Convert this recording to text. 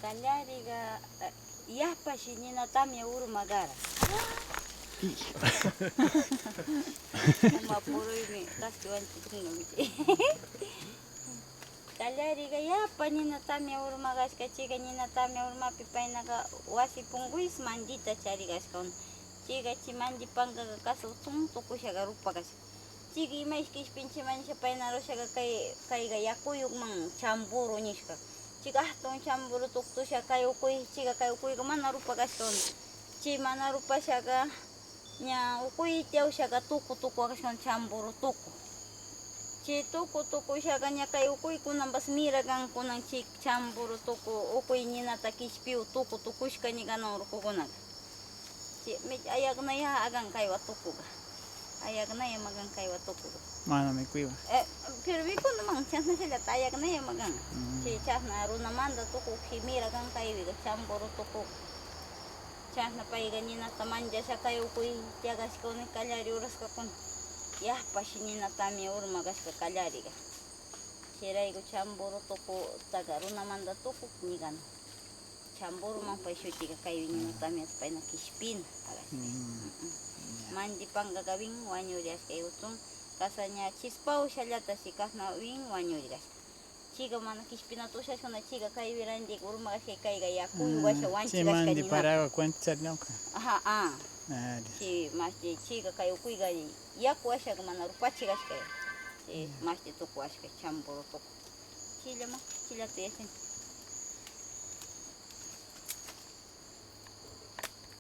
Callariga yahpashi ninatami urmagara. Uma puruymi kaspiwanchikkunamichi. Callariga yapa ninatami urmagashka chiga ninatami urmapi paynaqa wasi punguis mandita charigashka. Chiga chimanji pankaqa kasu tukushaqa rupakashka. Chiga imayshkishpinchimanisha payna rushaqa kayqa yakuyukman chamburu nishka. Chiga hatun chamburu tuktusha kay ukuy chiga kay ukuyqa mana rupakashka. Chi mana rupashaqa ña ukuy tiyawshaqa tuku kashka chamburu tuku. Chi tuku ushaqa ña kay ukuykunapas mira kankunan chi chamburu tuku ukuy ninata kishpiw tuku tukushka niganan rukukunaqa. Chi ayaqnaya agan kaywa tukuqa. Ayaqnaya magan kaywa tukuqa. Mana mikuywan. Pero mikunaman chasnashallata ayaqnaya magan. Chi chasna runamanta tuku mira kan kaywiqa chamburu tuku. Chasna payqa ninata manchasha kay ukuy tiaqashkuni callari urashkakuna. Yahpashi ninatami urmagashka callariga. Chirayku chamburu tukutaqa runamanta tuku nigana. Chamburuman pay shutiqa kaywi ninatami payna kishpina agashka. Manchi pankaqa win wañuriyashka utun kasa ña chispawshallata si kasna win wañuriyashka. Chiga mana kishpinata ushashkuna chiga kaywi randik urmagashka kayqa yakuy washa wanchirashka ninata. Chi paraga cuenta ñawka. Aha, chi mashti chiga kay ukuyqa yaku washaqa mana rupachigashka. Chi mashti tuku washka chamburu tuku. Chillama chillata yachan.